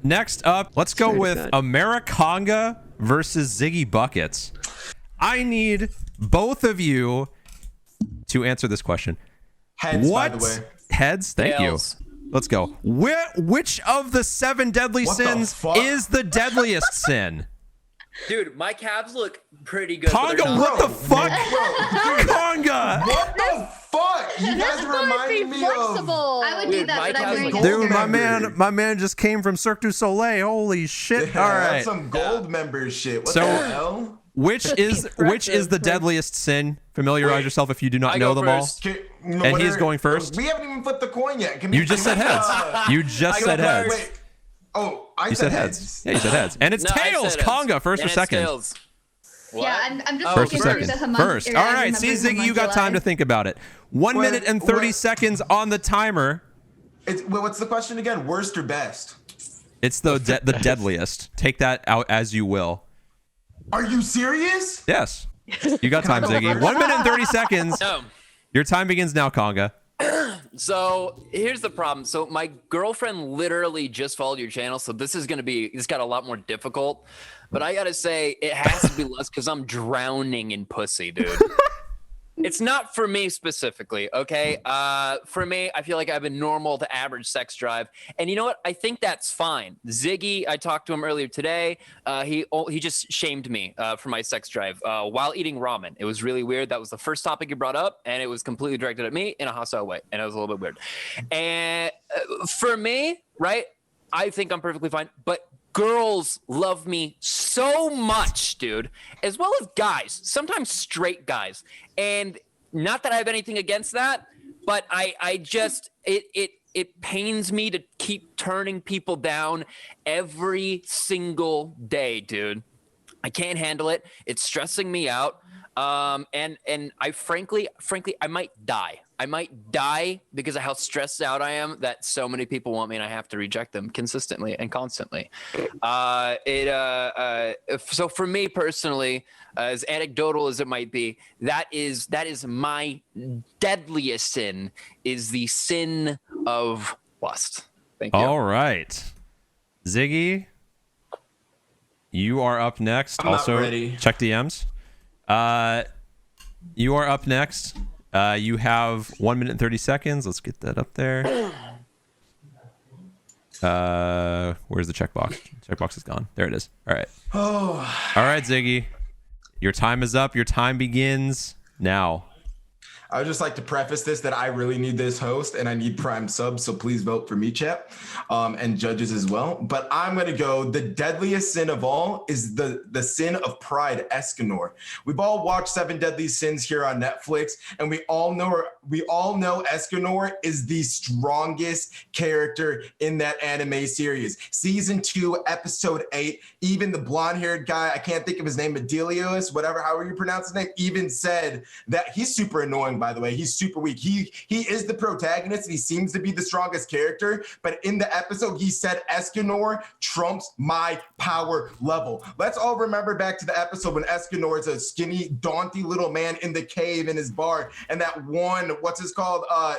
Next up, let's go with Americonga versus Ziggy Buckets. I need both of you to answer this question. Heads, by the way. Heads? Thank you. Let's go. Which of the 7 deadly sins is the deadliest sin? Dude, my calves look pretty good. Conga, what the fuck? Conga! What the fuck? You guys reminding me of... I would do that, but I'm very Dude, my man just came from Cirque du Soleil. Holy shit. Yeah, all right. That's some gold member shit. What the hell? Which is the deadliest sin? Familiarize yourself if you do not know them all. And he's going first. We haven't even flipped the coin yet. You just said heads. You just said heads. Wait. Oh, I said heads. Yeah, you said heads. And it's tails. Conga, first or second? Yeah, I'm just first or second. First. All right. See, Ziggy, you got time to think about it. 1 minute and 30 seconds on the timer. What's the question again? Worst or best? It's the deadliest. Take that out as you will. Are you serious? Yes. You got time, Ziggy. 1 minute and 30 seconds. Your time begins now, Conga. So here's the problem. So my girlfriend literally just followed your channel, so this got a lot more difficult. But I gotta say, it has to be less because I'm drowning in pussy, dude. It's not for me specifically, okay? For me, I feel like I have a normal to average sex drive. And you know what? I think that's fine. Ziggy, I talked to him earlier today. He just shamed me for my sex drive while eating ramen. It was really weird. That was the first topic he brought up, and it was completely directed at me in a hostile way. And it was a little bit weird. And for me, right, I think I'm perfectly fine. But girls love me so much, dude, as well as guys, sometimes straight guys. And not that I have anything against that, but I just, it pains me to keep turning people down every single day, dude. I can't handle it. It's stressing me out. And I frankly, I might die. I might die because of how stressed out I am that so many people want me and I have to reject them consistently and constantly. So for me personally, as anecdotal as it might be, that is my deadliest sin, is the sin of lust. Thank you. All right. Ziggy, you are up next. I'm not ready. Check DMs. You are up next. You have 1 minute and 30 seconds. Let's get that up there. Where's the checkbox? Checkbox is gone. There it is. All right. All right, Ziggy. Your time is up. Your time begins now. I would just like to preface this that I really need this host and I need Prime subs, so please vote for me, chat, and judges as well. But I'm going to go, the deadliest sin of all is the sin of pride, Escanor. We've all watched 7 Deadly Sins here on Netflix, and we all know Escanor is the strongest character in that anime series. Season 2, episode 8, even the blonde-haired guy, I can't think of his name, Deadliest, however you pronounce his name, even said that he's super annoying. By the way, he's super weak. He is the protagonist and he seems to be the strongest character, but in the episode he said Escanor trumps my power level. Let's all remember back to the episode when Escanor is a skinny, daunty little man in the cave in his bar, and that one,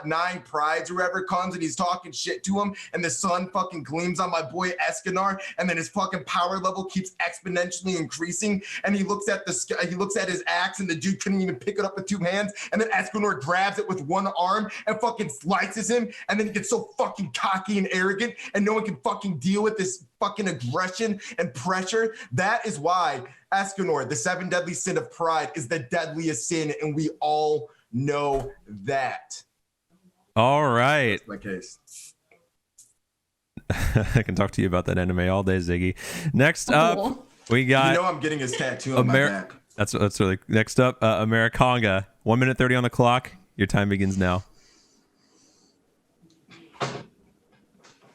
Nine Prides or whoever comes and he's talking shit to him, and the sun fucking gleams on my boy Escanor, and then his fucking power level keeps exponentially increasing, and he looks at the sky, he looks at his axe, and the dude couldn't even pick it up with 2 hands, and then Escanor grabs it with 1 arm and fucking slices him, and then he gets so fucking cocky and arrogant, and no one can fucking deal with this fucking aggression and pressure. That is why Escanor, the 7 deadly sin of pride, is the deadliest sin, and we all know that. All right. That's my case. I can talk to you about that anime all day, Ziggy. Next up, we got... I'm getting his tattoo on my back. That's really... Next up, Americonga. 1 minute 30 on the clock. Your time begins now.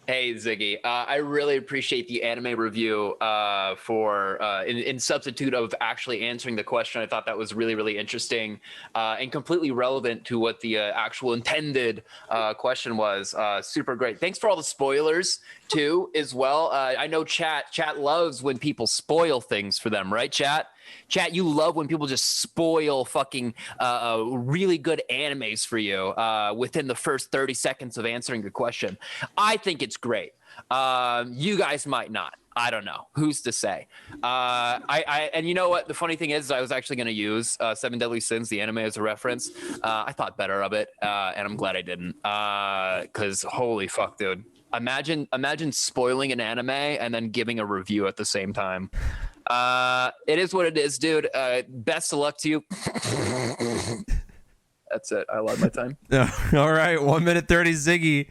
Hey, Ziggy. I really appreciate the anime review in substitute of actually answering the question. I thought that was really, really interesting and completely relevant to what the actual intended question was. Super great. Thanks for all the spoilers, too, as well. I know chat loves when people spoil things for them, right, chat? Chat, you love when people just spoil fucking really good animes for you within the first 30 seconds of answering your question. I think it's great. You guys might not. I don't know. Who's to say? And you know what? The funny thing is, I was actually going to use Seven Deadly Sins, the anime, as a reference. I thought better of it, and I'm glad I didn't. Because holy fuck, dude! Imagine spoiling an anime and then giving a review at the same time. It is what it is, dude. Best of luck to you. That's it. I love my time. All right, 1 minute 30, Ziggy.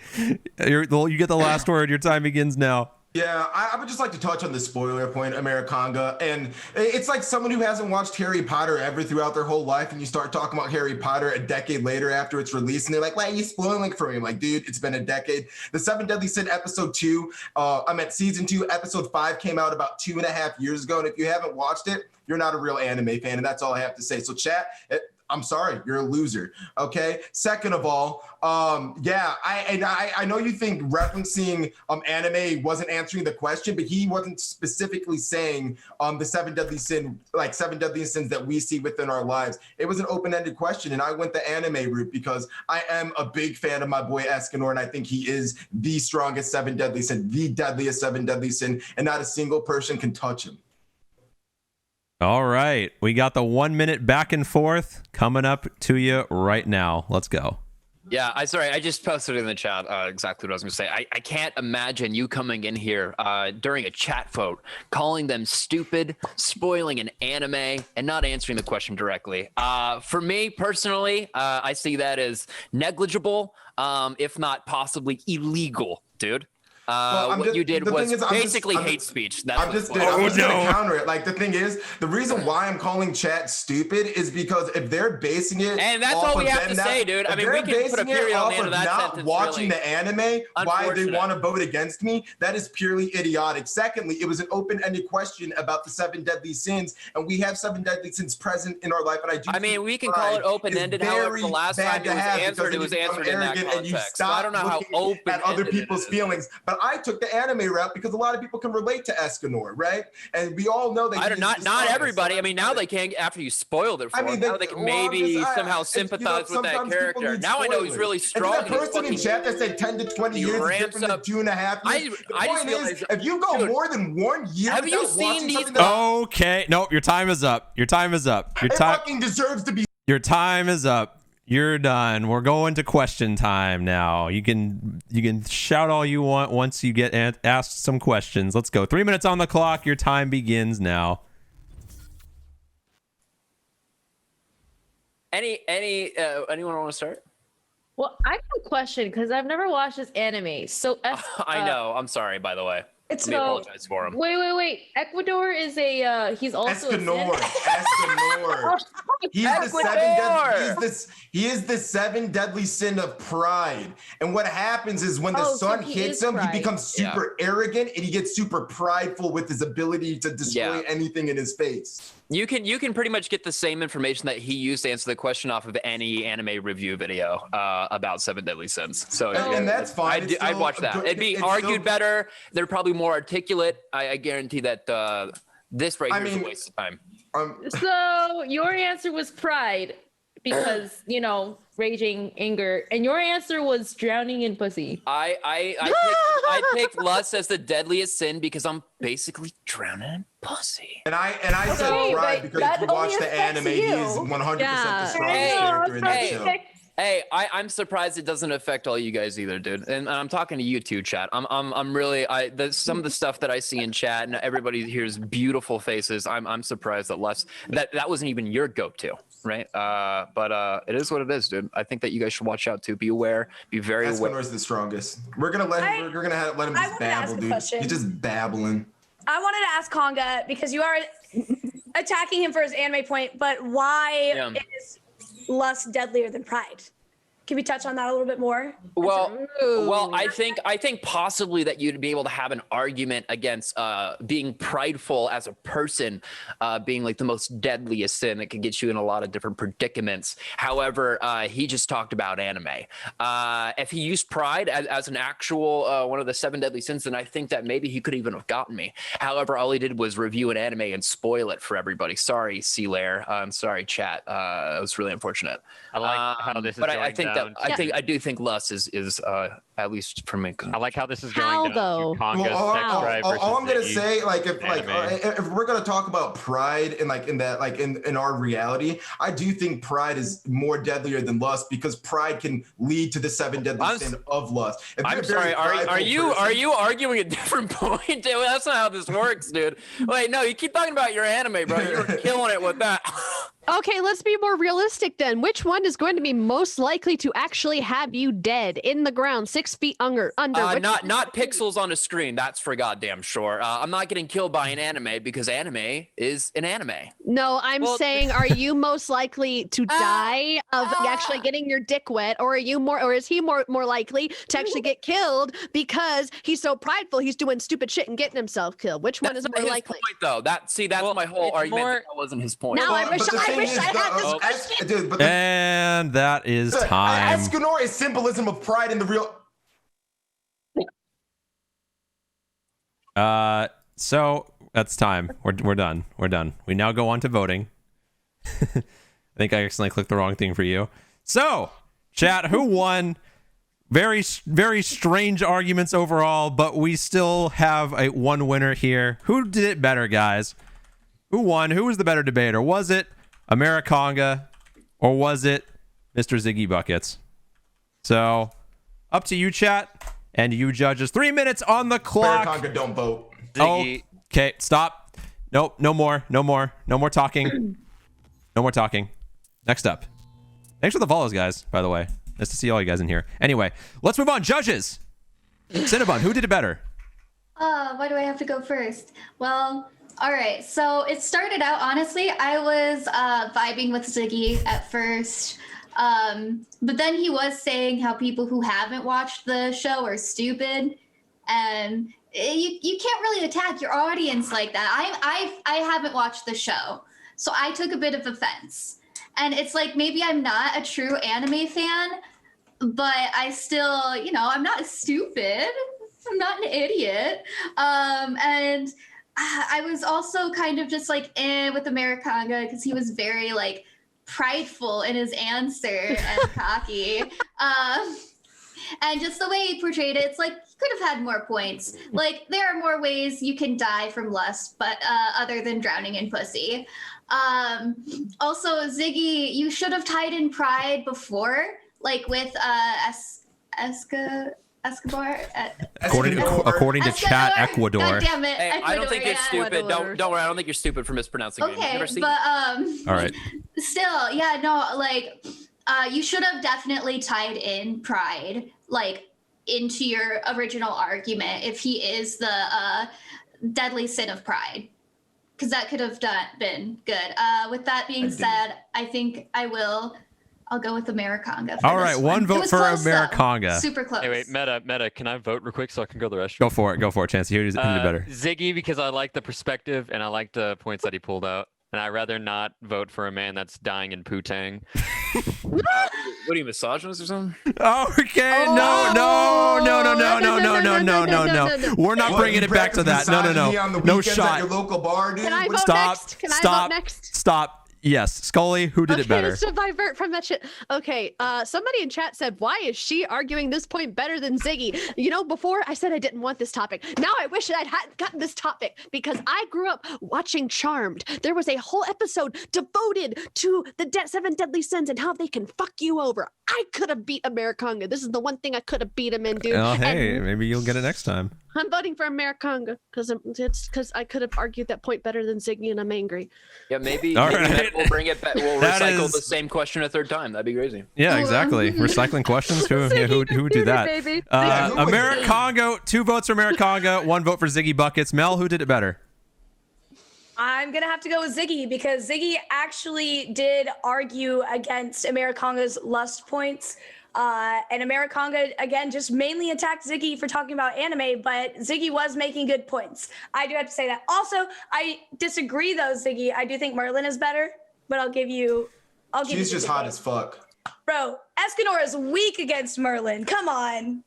You get the last word. Your time begins now. Yeah, I would just like to touch on the spoiler point, Americanga. And it's like someone who hasn't watched Harry Potter ever throughout their whole life, and you start talking about Harry Potter a decade later after it's released, and they're like, why are you spoiling for me? I'm like, dude, it's been a decade. The Seven Deadly Sin episode 2, I'm at season 2, episode 5 came out about 2.5 years ago. And if you haven't watched it, you're not a real anime fan, and that's all I have to say. So chat, I'm sorry, you're a loser. Okay. Second of all, I know you think referencing anime wasn't answering the question, but he wasn't specifically saying the Seven Deadly Sin, like Seven Deadly Sins that we see within our lives. It was an open-ended question, and I went the anime route because I am a big fan of my boy Escanor, and I think he is the strongest Seven Deadly Sin, the deadliest Seven Deadly Sin, and not a single person can touch him. All right. We got the 1 minute back and forth coming up to you right now. Let's go. Yeah, I just posted in the chat exactly what I was going to say. I can't imagine you coming in here during a chat vote, calling them stupid, spoiling an anime, and not answering the question directly. For me, personally, I see that as negligible, if not possibly illegal, dude. What you did was basically hate speech. I'm just gonna counter it. Like, the thing is, the reason why I'm calling chat stupid is because if they're basing it, and that's all we have to say, dude. I mean, we can put a period on the end of that sentence. Watching the anime, why they want to vote against me, that is purely idiotic. Secondly, it was an open-ended question about the Seven Deadly Sins, and we have Seven Deadly Sins present in our life. And I mean, we can call it open-ended. However, the last time it was answered in that context. So I don't know how open at other people's feelings, but I took the anime route because a lot of people can relate to Escanor, right? And we all know that not everybody. I mean, now they can, after you spoiled it for them, now they can maybe somehow sympathize with that character. Now I know he's really strong. And that person in chat that said 10 to 20 years is different than 2.5 years. The point is, if you go more than 1 year, have you seen these? Okay, nope. Your time is up. Your time is up. It fucking deserves to be. Your time is up. You're done. We're going to question time now. You can shout all you want once you get asked some questions. Let's go. 3 minutes on the clock. Your time begins now. Anyone want to start? Well, I have a question because I've never watched this anime. So I know. I'm sorry, by the way. Let me apologize for him. Wait. Ecuador is he's also Escanor. He is the seven deadly sin of pride. And what happens is when the sun hits him, he becomes super arrogant and he gets super prideful with his ability to destroy anything in his face. You can pretty much get the same information that he used to answer the question off of any anime review video about Seven Deadly Sins. So and that's fine. I'd watch that. It'd be argued better. They're probably more articulate. I guarantee that this right here is a waste of time. So your answer was pride because, raging anger, and your answer was drowning in pussy. I picked lust as the deadliest sin because I'm basically drowning in pussy. And I said pride because if you watch the anime, he is 100% the strongest character in that show. Hey, I'm surprised it doesn't affect all you guys either, dude. And I'm talking to you too, chat. I'm really some of the stuff that I see in chat and everybody hears beautiful faces. I'm surprised that wasn't even your go-to, right? But it is what it is, dude. I think that you guys should watch out too. Be aware. Be very aware. Escanor's the strongest. We're gonna let him just babble, dude. He's just babbling. I wanted to ask Konga because you are attacking him for his anime point, but why is lust deadlier than pride? Can we touch on that a little bit more? Well, I think possibly that you'd be able to have an argument against being prideful as a person, being like the most deadliest sin that could get you in a lot of different predicaments. However, he just talked about anime. If he used pride as an actual one of the 7 deadly sins, then I think that maybe he could even have gotten me. However, all he did was review an anime and spoil it for everybody. Sorry, C-Lair. I'm sorry, chat. It was really unfortunate. I like how this is but going I think down. I do think lust is at least for me. I like how this is How, going down though? to Conga's Well, sex drive versus all I'm gonna Ziggy's say, like, anime. if we're gonna talk about pride and like in that, like in our reality, I do think pride is more deadlier than lust because pride can lead to the 7 deadly sins of lust. If I'm you're a sorry. very Are prideful you person- arguing a different point? That's not how this works, dude. Wait, no, you keep talking about your anime, bro. You were killing it with that. Okay, let's be more realistic then. Which one is going to be most likely to actually have you dead in the ground, 6 feet under? Not pixels on a screen. That's for goddamn sure. I'm not getting killed by an anime because anime is an anime. No, I'm saying, are you most likely to die of actually getting your dick wet, or is he more likely to actually get killed because he's so prideful he's doing stupid shit and getting himself killed? Which one is more his likely? Point, though. That's my whole argument. That wasn't his point. Now I wish But the I thing is, had this question. dude, but And that is time. Escanor is symbolism of pride in the real. So that's time. We're done. We're done. We now go on to voting. I think I accidentally clicked the wrong thing for you. So, chat, who won? Very, very strange arguments overall, but we still have one winner here. Who did it better, guys? Who won? Who was the better debater? Was it Americonga or was it Mr. Ziggy Buckets? So, up to you, chat, and you judges. 3 minutes on the clock. Americonga, don't vote. Okay, stop. Nope, no more talking. No more talking. Next up. Thanks for the follows, guys, by the way. Nice to see all you guys in here. Anyway, let's move on. Judges. Cinnabon, who did it better? Why do I have to go first? Well, all right. So it started out, honestly, I was vibing with Ziggy at first. But then he was saying how people who haven't watched the show are stupid. And you can't really attack your audience like that. I haven't watched the show, so I took a bit of offense. And it's like, maybe I'm not a true anime fan, but I still, I'm not stupid. I'm not an idiot. And I was also kind of just like with Americonga because he was very like prideful in his answer and cocky. And just the way he portrayed it, it's like he could have had more points. Like, there are more ways you can die from lust, but other than drowning in pussy. Also, Ziggy, you should have tied in pride before, like with Escobar. According to chat, Ecuador. God damn it. Hey, Ecuador, I don't think you're stupid. Don't worry. I don't think you're stupid for mispronouncing it. Okay, Never seen but all right. Still, yeah, no, like you should have definitely tied in pride, like into your original argument if he is the deadly sin of pride, because that could have been good. With that being said, I think I'll go with Americonga. All right, one vote for Americonga. Super close. Hey, wait, Meta, can I vote real quick so I can go to the restroom? Go for it, Chancey. Who did better? Ziggy, because I like the perspective and I like the points that he pulled out. And I'd rather not vote for a man that's dying in Putang. What are you, misogynist or something? Okay, no. We're not bringing it back to that. No shot. Your local bar, dude. Can I vote Stop. next? Can I vote next? Stop. Yes, Scully, who did it better? Let's divert from that shit. Okay, somebody in chat said, why is she arguing this point better than Ziggy? Before I said I didn't want this topic. Now I wish I'd gotten this topic because I grew up watching Charmed. There was a whole episode devoted to the 7 deadly sins and how they can fuck you over. I could have beat Americonga. This is the one thing I could have beat him in, dude. Oh, hey, maybe you'll get it next time. I'm voting for Americonga because I could have argued that point better than Ziggy, and I'm angry. Yeah, maybe. All right. We'll bring it back. We'll recycle the same question a third time. That'd be crazy. Yeah, exactly. Recycling questions. Who would do that? Americonga. 2 votes for Americonga. 1 vote for Ziggy Buckets. Mel, who did it better? I'm going to have to go with Ziggy because Ziggy actually did argue against Americonga's lust points. And Americonga, again, just mainly attacked Ziggy for talking about anime, but Ziggy was making good points. I do have to say that. Also, I disagree, though, Ziggy. I do think Merlin is better, but I'll give you... She's just hot as fuck. Bro, Escanor is weak against Merlin. Come on.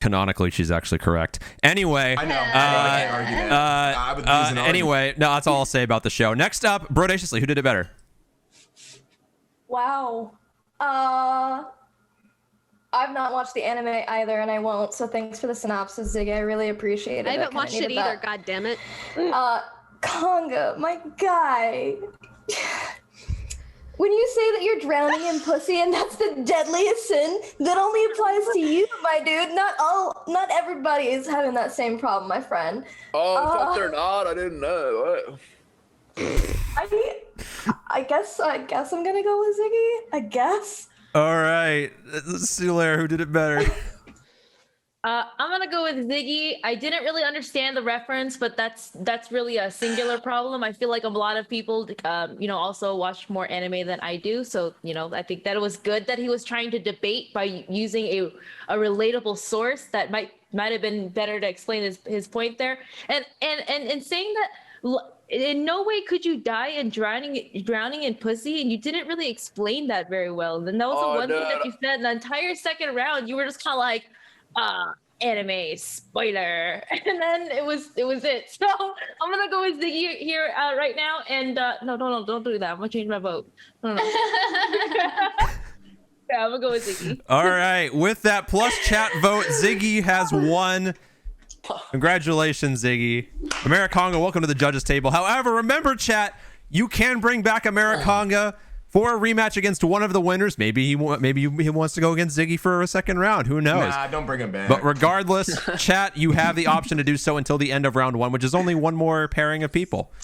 Canonically, she's actually correct. Anyway. I know. I can't argue that. I would lose an argument. Anyway, no, that's all I'll say about the show. Next up, Brodaciously, who did it better? Wow. I've not watched the anime either, and I won't. So thanks for the synopsis, Ziggy. I really appreciate it. I haven't watched it either. God damn it. Conga, my guy. When you say that you're drowning in pussy and that's the deadliest sin, that only applies to you, my dude. Not everybody is having that same problem, my friend. Oh, fuck, they're not. I didn't know. I guess I'm gonna go with Ziggy. I guess. All right, Sulaire, who did it better? I'm gonna go with Ziggy. I didn't really understand the reference, but that's really a singular problem. I feel like a lot of people, also watch more anime than I do. So, I think that it was good that he was trying to debate by using a relatable source that might have been better to explain his point there. And saying that in no way could you die in drowning in pussy, and you didn't really explain that very well. And that was the one thing that you said in the entire second round. You were just kind of like, anime spoiler, and then it was it. So I'm gonna go with Ziggy here right now. And no, don't do that. I'm gonna change my vote. No. Yeah, I'm gonna go with Ziggy. All right, with that plus chat vote, Ziggy has won. Congratulations, Ziggy. Americonga, welcome to the judges table. However, remember, chat, you can bring back Americonga for a rematch against one of the winners. Maybe he wants to go against Ziggy for a second round. Who knows? Nah, don't bring him back. But regardless, chat, you have the option to do so until the end of round one, which is only one more pairing of people.